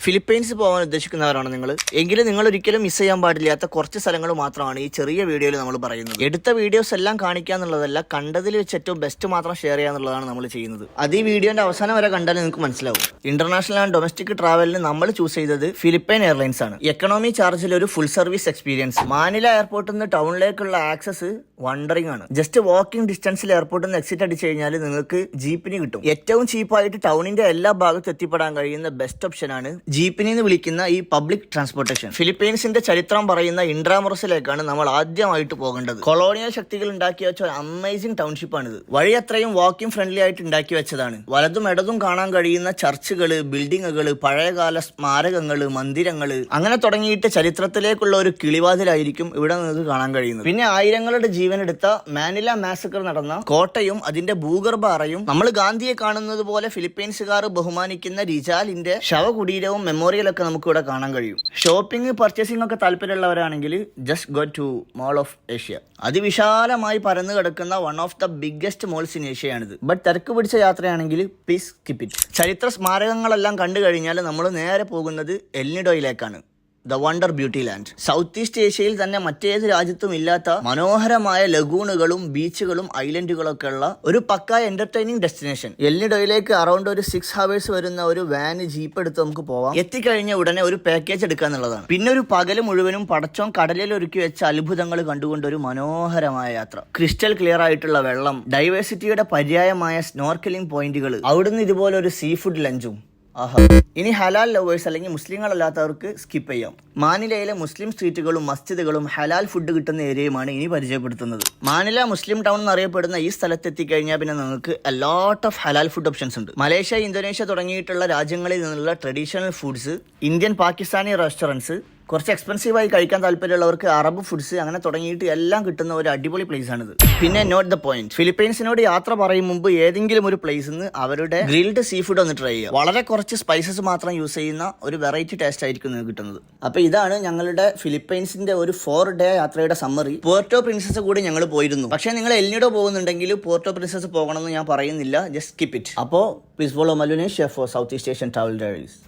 Philippines പോകാൻ ഉദ്ദേശിക്കുന്നവരാണ് നിങ്ങൾ എങ്കിലും നിങ്ങൾ ഒരിക്കലും മിസ് ചെയ്യാൻ പാടില്ലാത്ത കുറച്ച് സ്ഥലങ്ങൾ മാത്രമാണ് ഈ ചെറിയ വീഡിയോയിൽ നമ്മൾ പറയുന്നത്. എടുത്ത വീഡിയോസ് എല്ലാം കാണിക്കുക എന്നുള്ളതല്ല, കണ്ടതിൽ വെച്ച് ഏറ്റവും ബെസ്റ്റ് മാത്രം ഷെയർ ചെയ്യുക എന്നുള്ളതാണ് നമ്മൾ ചെയ്യുന്നത്. അത് ഈ വീഡിയോന്റെ അവസാനം വരെ കണ്ടാൽ നിങ്ങൾക്ക് മനസ്സിലാവും. ഇന്റർനാഷണൽ ആൻഡ് ഡൊമസ്റ്റിക് ട്രാവലിന് നമ്മൾ ചൂസ് ചെയ്തത് ഫിലിപ്പൈൻ എയർലൈൻസ് ആണ്. എക്കണോമി ചാർജിൽ ഒരു ഫുൾ സർവീസ് എക്സ്പീരിയൻസ്. മാനില എയർപോർട്ടിൽ നിന്ന് ടൗണിലേക്കുള്ള ആക്സസ് വണ്ടറിംഗ് ആണ്. ജസ്റ്റ് വാക്കിംഗ് ഡിസ്റ്റൻസിൽ എയർപോർട്ടിൽ നിന്ന് എക്സിറ്റ് അടിച്ചു കഴിഞ്ഞാൽ നിങ്ങൾക്ക് ജീപ്പിന് കിട്ടും. ഏറ്റവും ചീപ്പായിട്ട് ടൗണിന്റെ എല്ലാ ഭാഗത്തും എത്തിപ്പെടാൻ കഴിയുന്ന ബെസ്റ്റ് ഓപ്ഷൻ ആണ് ജീപ്പിനി എന്ന് വിളിക്കുന്ന ഈ പബ്ലിക് ട്രാൻസ്പോർട്ടേഷൻ. ഫിലിപ്പൈൻസിന്റെ ചരിത്രം പറയുന്ന ഇൻട്രാമുറസിലേക്കാണ് നമ്മൾ ആദ്യമായിട്ട് പോകേണ്ടത്. കൊളോണിയൽ ശക്തികൾ ഉണ്ടാക്കി വെച്ച ഒരു അമേസിംഗ് ടൗൺഷിപ്പ് ആണിത്. വഴി അത്രയും വാക്കിംഗ് ഫ്രണ്ട്ലി ആയിട്ട് ഉണ്ടാക്കി വെച്ചതാണ്. വലതും ഇടതും കാണാൻ കഴിയുന്ന ചർച്ചുകള്, ബിൽഡിങ്ങുകള്, പഴയകാല സ്മാരകങ്ങള്, മന്ദിരങ്ങള്, അങ്ങനെ തുടങ്ങിയിട്ട് ചരിത്രത്തിലേക്കുള്ള ഒരു കിളിവാതിലായിരിക്കും ഇവിടെ നിങ്ങൾക്ക് കാണാൻ കഴിയുന്നത്. പിന്നെ ആയിരങ്ങളുടെ ജീവനെടുത്ത മാനില മാസക്കർ നടന്ന കോട്ടയും അതിന്റെ ഭൂഗർഭ അറയും, നമ്മൾ ഗാന്ധിയെ കാണുന്നത് പോലെ ഫിലിപ്പൈൻസുകാർ ബഹുമാനിക്കുന്ന റിജാലിന്റെ ശവകുടീരവും മെമ്മോറിയലൊക്കെ നമുക്ക് ഇവിടെ കാണാൻ കഴിയും. ഷോപ്പിംഗ്, പർച്ചേസിംഗ് ഒക്കെ താല്പര്യമുള്ളവരാണെങ്കിൽ just go to mall of Asia. അതിവിശാലമായി പരന്നു കിടക്കുന്ന one of the biggest malls in ഏഷ്യയാണിത്. ബട്ട് തിരക്ക് പിടിച്ച യാത്രയാണെങ്കിൽ പ്ലീസ് സ്കിപ്പ് ഇറ്റ്. ചരിത്ര സ്മാരകങ്ങളെല്ലാം കണ്ടു കഴിഞ്ഞാൽ നമ്മൾ നേരെ പോകുന്നത് എൽനിഡോയിലേക്കാണ്. The wonder beauty land. South east ഏഷ്യയിൽ തന്നെ മറ്റേത് രാജ്യത്തും ഇല്ലാത്ത മനോഹരമായ ലഗൂണുകളും ബീച്ചുകളും ഐലൻഡുകളൊക്കെ ഉള്ള ഒരു പക്ക എന്റർടൈനിങ് ഡെസ്റ്റിനേഷൻ. എൽനിഡോയിലേക്ക് അറൌണ്ട് ഒരു 6 hours വരുന്ന ഒരു വാന്, ജീപ്പ് എടുത്ത് നമുക്ക് പോവാം. എത്തിക്കഴിഞ്ഞ ഉടനെ ഒരു പാക്കേജ് എടുക്കുക എന്നുള്ളതാണ്. പിന്നെ ഒരു പകല് മുഴുവനും പടച്ചോൻ കടലിൽ ഒരുക്കി വെച്ച അത്ഭുതങ്ങൾ കണ്ടുകൊണ്ട് ഒരു മനോഹരമായ യാത്ര. ക്രിസ്റ്റൽ ക്ലിയർ ആയിട്ടുള്ള വെള്ളം, ഡൈവേഴ്സിറ്റിയുടെ പര്യായമായ സ്നോർക്കലിംഗ് പോയിന്റുകൾ, അവിടുന്ന് ഇതുപോലെ ഒരു സീ ഫുഡ് ലഞ്ചും. ഇനി ഹലാൽ ലവേഴ്സ് അല്ലെങ്കിൽ മുസ്ലിങ്ങളല്ലാത്തവർക്ക് സ്കിപ്പ് ചെയ്യാം. മാനിലയിലെ മുസ്ലിം സ്ട്രീറ്റുകളും മസ്ജിദുകളും ഹലാൽ ഫുഡ് കിട്ടുന്ന ഏരിയയുമാണ് ഇനി പരിചയപ്പെടുത്തുന്നത്. മാനില മുസ്ലിം ടൗൺ എന്നറിയപ്പെടുന്ന ഈ സ്ഥലത്ത് എത്തിക്കഴിഞ്ഞാൽ പിന്നെ നിങ്ങൾക്ക് a lot of Halaal food options ഉണ്ട്. മലേഷ്യ, ഇന്തോനേഷ്യ തുടങ്ങിയിട്ടുള്ള രാജ്യങ്ങളിൽ നിന്നുള്ള traditional foods, Indian, Pakistani restaurants, കുറച്ച് എക്സ്പെൻസീവായി കഴിക്കാൻ താല്പര്യമുള്ളവർക്ക് അറബ് ഫുഡ്സ്, അങ്ങനെ തുടങ്ങിയിട്ട് എല്ലാം കിട്ടുന്ന ഒരു അടിപൊളി പ്ലേസ് ആണിത്. പിന്നെ നോട്ട് ദ പോയിന്റ്, ഫിലിപ്പൈൻസിനോട് യാത്ര പറയും മുമ്പ് ഏതെങ്കിലും ഒരു പ്ലേസിൽ നിന്ന് അവരുടെ ഗ്രിൽഡ് സീ ഫുഡ് ഒന്ന് ട്രൈ ചെയ്യുക. വളരെ കുറച്ച് സ്പൈസസ് മാത്രം യൂസ് ചെയ്യുന്ന ഒരു വെറൈറ്റി ടേസ്റ്റ് ആയിരിക്കും നിങ്ങൾക്ക് കിട്ടുന്നത്. അപ്പൊ ഇതാണ് ഞങ്ങളുടെ ഫിലിപ്പൈൻസിന്റെ ഒരു 4-day യാത്രയുടെ സമ്മറി. പോർട്ടോ പ്രിൻസസ് കൂടി ഞങ്ങൾ പോയിരുന്നു. പക്ഷേ നിങ്ങൾ എൽനിഡോ പോകുന്നുണ്ടെങ്കിൽ പോർട്ടോ പ്രിൻസസ് പോകണമെന്ന് ഞാൻ പറയുന്നില്ല. Just skip it. അപ്പോൾ പ്ലീസ് ഫോളോ മല്ലുനെ chef for south east Asian travel diaries.